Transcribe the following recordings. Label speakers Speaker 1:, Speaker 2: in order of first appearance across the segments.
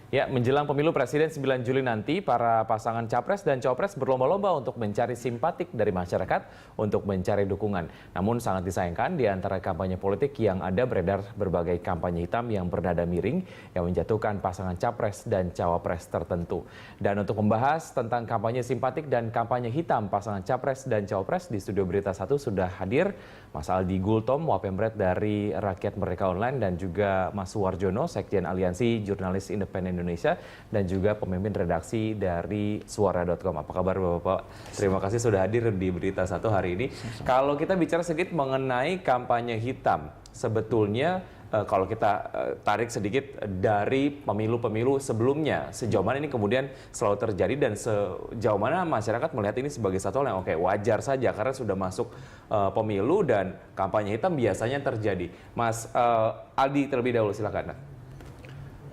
Speaker 1: Ya, menjelang pemilu presiden 9 Juli nanti, para pasangan capres dan cawapres berlomba-lomba untuk mencari simpatik dari masyarakat untuk mencari dukungan. Namun sangat disayangkan di antara kampanye politik yang ada beredar berbagai kampanye hitam yang bernada miring yang menjatuhkan pasangan capres dan cawapres tertentu. Dan untuk membahas tentang kampanye simpatik dan kampanye hitam pasangan capres dan cawapres, di studio Berita 1 sudah hadir Mas Aldi Gultom, Wapemret dari Rakyat Merdeka Online, dan juga Mas Suwarjono, Sekjen Aliansi Jurnalis Independen Indonesia, dan juga pemimpin redaksi dari Suara.com. Apa kabar Bapak-Bapak? Terima kasih sudah hadir di Berita 1 hari ini. Kalau kita bicara sedikit mengenai kampanye hitam, sebetulnya kalau kita tarik sedikit dari pemilu-pemilu sebelumnya, sejauh mana ini kemudian selalu terjadi dan sejauh mana masyarakat melihat ini sebagai satu hal yang wajar saja karena sudah masuk pemilu dan kampanye hitam biasanya terjadi. Mas Aldi terlebih dahulu, silakan.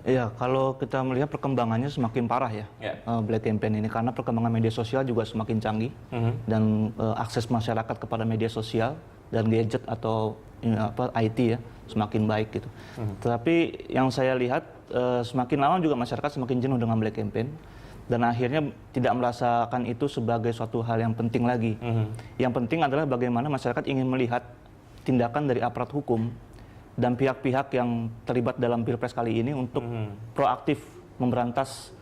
Speaker 2: Iya, kalau kita melihat perkembangannya semakin parah ya, Black Campaign ini, karena perkembangan media sosial juga semakin canggih dan akses masyarakat kepada media sosial dan gadget atau IT ya semakin baik gitu. Tetapi yang saya lihat semakin lama juga masyarakat semakin jenuh dengan Black Campaign dan akhirnya tidak merasakan itu sebagai suatu hal yang penting lagi. Yang penting adalah bagaimana masyarakat ingin melihat tindakan dari aparat hukum dan pihak-pihak yang terlibat dalam Pilpres kali ini untuk proaktif memberantas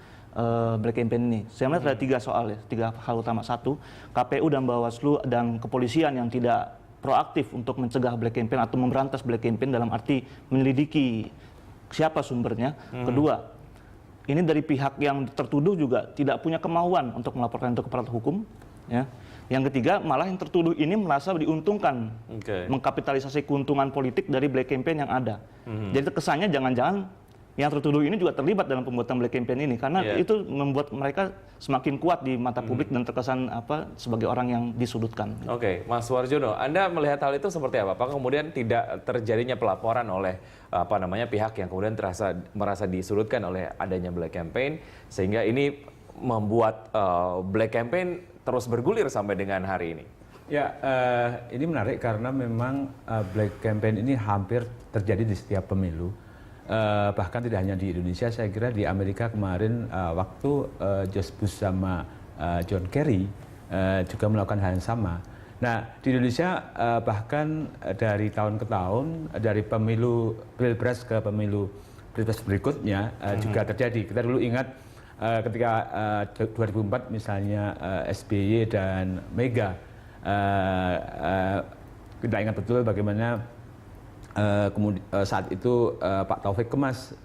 Speaker 2: Black Campaign ini. Saya melihat ada tiga hal utama. Satu, KPU dan Bawaslu dan kepolisian yang tidak proaktif untuk mencegah Black Campaign atau memberantas Black Campaign dalam arti menyelidiki siapa sumbernya. Kedua, ini dari pihak yang tertuduh juga tidak punya kemauan untuk melaporkan itu kepada hukum. Ya. Yang ketiga, malah yang tertuduh ini merasa diuntungkan, mengkapitalisasi keuntungan politik dari Black Campaign yang ada. Jadi kesannya jangan-jangan yang tertuduh ini juga terlibat dalam pembuatan Black Campaign ini, karena itu membuat mereka semakin kuat di mata publik dan terkesan sebagai orang yang disudutkan.
Speaker 1: Oke, Mas Suwarjono, Anda melihat hal itu seperti apa? Apakah kemudian tidak terjadinya pelaporan oleh pihak yang kemudian merasa disudutkan oleh adanya Black Campaign, sehingga ini membuat Black Campaign terus bergulir sampai dengan hari ini?
Speaker 3: Ya, ini menarik karena memang Black Campaign ini hampir terjadi di setiap pemilu. Bahkan tidak hanya di Indonesia, saya kira di Amerika kemarin waktu George Bush sama John Kerry juga melakukan hal yang sama. Nah, di Indonesia bahkan dari tahun ke tahun, dari pemilu Pilpres ke pemilu Pilpres berikutnya juga terjadi. Kita dulu ingat ketika 2004 misalnya SBY dan Mega, kita ingat betul bagaimana saat itu Pak Taufik Kemas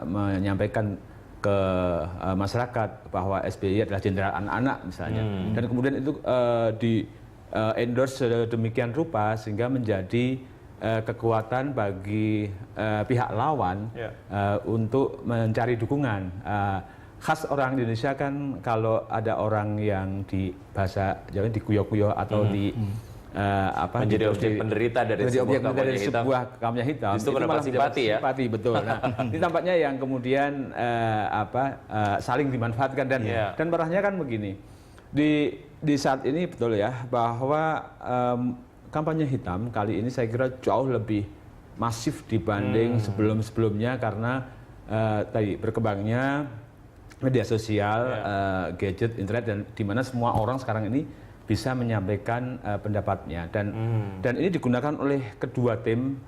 Speaker 3: menyampaikan ke masyarakat bahwa SBY adalah jenderal anak-anak misalnya, dan kemudian itu di endorse sedemikian rupa sehingga menjadi kekuatan bagi pihak lawan untuk mencari dukungan. Khas orang Indonesia kan kalau ada orang yang di bahasa Jawa dikuyo-kuyo atau
Speaker 1: menjadi objek penderita dari sebuah kampanye hitam,
Speaker 3: itu malah simpati ya. Simpati, betul. Nah, ini tampaknya yang kemudian saling dimanfaatkan dan parahnya kan begini. Di saat ini betul ya bahwa kampanye hitam kali ini saya kira jauh lebih masif dibanding sebelum-sebelumnya karena tadi berkembangnya media sosial, gadget, internet, dan di mana semua orang sekarang ini bisa menyampaikan pendapatnya dan ini digunakan oleh kedua tim,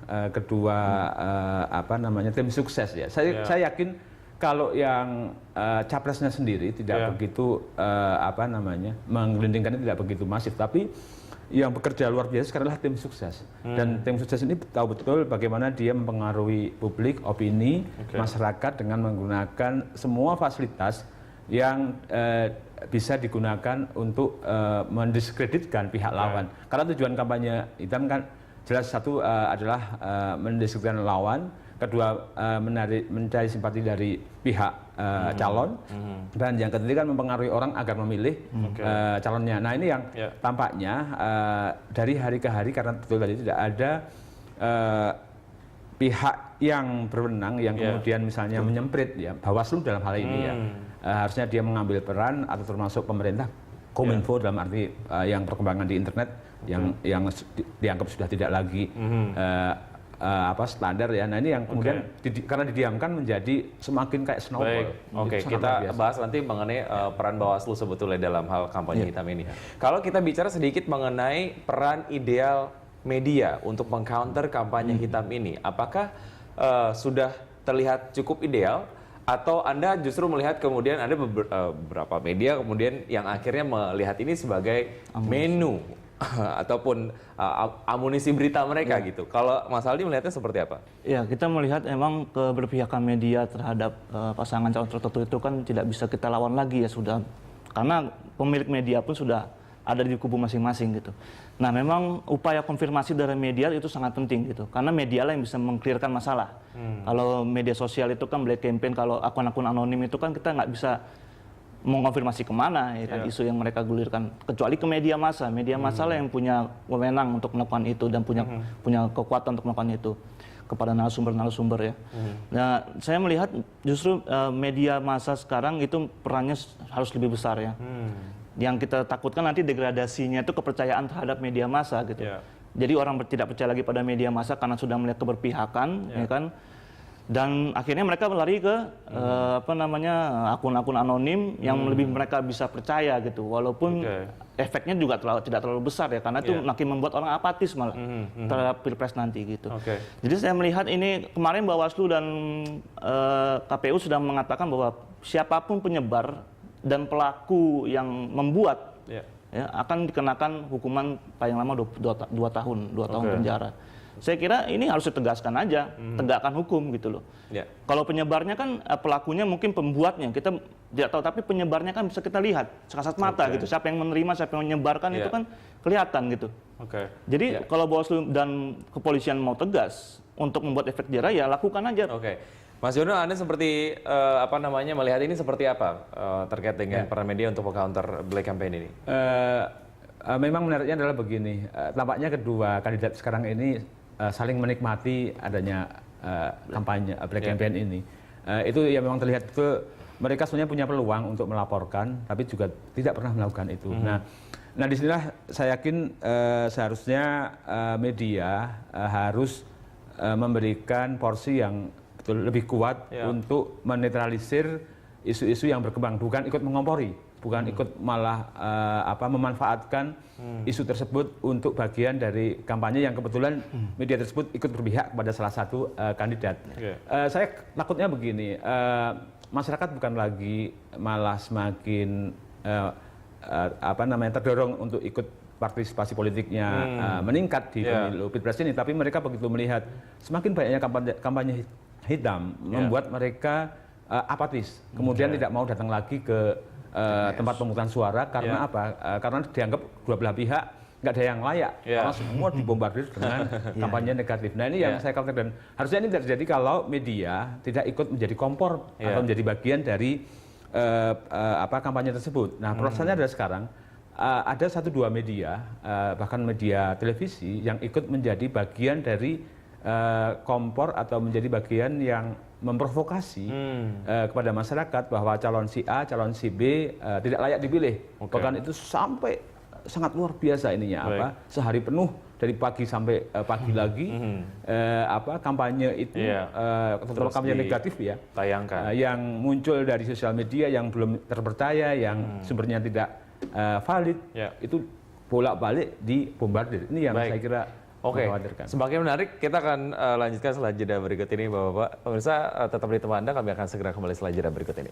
Speaker 3: tim sukses ya. Saya yakin kalau yang capresnya sendiri tidak begitu menggelindingkannya tidak begitu masif, tapi yang bekerja luar biasa sekarang adalah tim sukses. Dan tim sukses ini tahu betul bagaimana dia mempengaruhi publik, opini, masyarakat dengan menggunakan semua fasilitas yang bisa digunakan untuk mendiskreditkan pihak lawan. Karena tujuan kampanye hitam kan jelas satu adalah mendiskreditkan lawan, kedua mencari simpati dari pihak calon, dan yang ketiga kan mempengaruhi orang agar memilih calonnya. Nah ini yang tampaknya dari hari ke hari karena betul tadi tidak ada pihak yang berwenang yang kemudian misalnya menyemprit ya Bawaslu dalam hal ini ya. Harusnya dia mengambil peran atau termasuk pemerintah Kominfo dalam arti yang perkembangan di internet yang dianggap sudah tidak lagi standar ya. Nah ini yang kemudian karena didiamkan menjadi semakin kayak snowball.
Speaker 1: Oke, kita bahas nanti mengenai peran Bawaslu sebetulnya dalam hal kampanye hitam ini. Kalau kita bicara sedikit mengenai peran ideal media untuk mengcounter kampanye hitam ini, apakah sudah terlihat cukup ideal? Atau Anda justru melihat kemudian ada beberapa media kemudian yang akhirnya melihat ini sebagai menu ataupun amunisi berita mereka gitu. Kalau Mas Aldi melihatnya seperti apa?
Speaker 2: Ya, kita melihat emang keberpihakan media terhadap pasangan calon tertentu itu kan tidak bisa kita lawan lagi ya sudah. Karena pemilik media pun sudah ada di kubu masing-masing gitu. Nah, memang upaya konfirmasi dari media itu sangat penting gitu. Karena media lah yang bisa meng-clearkan masalah. Kalau media sosial itu kan black campaign, kalau akun-akun anonim itu kan kita nggak bisa mengonfirmasi kemana ya kan isu yang mereka gulirkan, kecuali ke media massa. Media massa lah yang punya wewenang untuk melakukan itu dan punya kekuatan untuk melakukan itu kepada narasumber-narasumber ya. Nah, saya melihat justru media massa sekarang itu perannya harus lebih besar ya. Yang kita takutkan nanti degradasinya itu kepercayaan terhadap media massa gitu. Jadi orang tidak percaya lagi pada media massa karena sudah melihat keberpihakan, ya kan. Dan akhirnya mereka lari ke akun-akun anonim yang lebih mereka bisa percaya gitu. Walaupun efeknya juga tidak terlalu besar ya, karena itu makin membuat orang apatis malah terhadap pilpres nanti gitu. Jadi saya melihat ini kemarin Bawaslu dan KPU sudah mengatakan bahwa siapapun penyebar dan pelaku yang membuat ya, akan dikenakan hukuman paling lama 2 tahun penjara. Saya kira ini harus ditegaskan aja, tegakkan hukum gitu loh. Kalau penyebarnya kan pelakunya mungkin pembuatnya, kita tidak tahu, tapi penyebarnya kan bisa kita lihat kasat mata gitu. Siapa yang menerima, siapa yang menyebarkan itu kan kelihatan gitu. Jadi kalau Bawaslu dan kepolisian mau tegas untuk membuat efek jerah ya lakukan aja.
Speaker 1: Mas Yono, Anda seperti melihat ini seperti apa terkait dengan peran media untuk meng-counter black campaign ini?
Speaker 3: Memang menariknya adalah begini, tampaknya kedua kandidat sekarang ini saling menikmati adanya kampanye black campaign ini. Itu yang memang terlihat itu mereka sebenarnya punya peluang untuk melaporkan, tapi juga tidak pernah melakukan itu. Nah disinilah saya yakin seharusnya media harus memberikan porsi yang lebih kuat untuk menetralisir isu-isu yang berkembang, bukan ikut mengompori, bukan ikut malah memanfaatkan isu tersebut untuk bagian dari kampanye yang kebetulan media tersebut ikut berpihak kepada salah satu kandidat. Saya takutnya begini, masyarakat bukan lagi malah semakin terdorong untuk ikut partisipasi politiknya meningkat di pemilu pilpres ini, tapi mereka begitu melihat semakin banyaknya kampanye hitam membuat mereka apatis, kemudian tidak mau datang lagi ke tempat pemungutan suara karena apa? Karena dianggap dua belah pihak nggak ada yang layak, karena semua dibombardir dengan kampanye negatif. Nah ini yang saya khawatir, dan harusnya ini tidak terjadi kalau media tidak ikut menjadi kompor atau menjadi bagian dari kampanye tersebut. Nah prosesnya adalah sekarang ada 1-2 media, bahkan media televisi yang ikut menjadi bagian dari kompor atau menjadi bagian yang memprovokasi kepada masyarakat bahwa calon si A, calon si B tidak layak dipilih. Bahkan itu sampai sangat luar biasa ininya sehari penuh dari pagi sampai pagi lagi kampanye itu terutama kampanye negatif ya
Speaker 1: tayangkan
Speaker 3: yang muncul dari sosial media yang belum terpercaya, yang sumbernya tidak valid, itu bolak-balik dibombardir. Ini yang saya kira
Speaker 1: semakin menarik. Kita akan lanjutkan setelah jeda berikut ini, Bapak-Bapak. Pemirsa, tetap di tempat Anda, kami akan segera kembali setelah jeda berikut ini.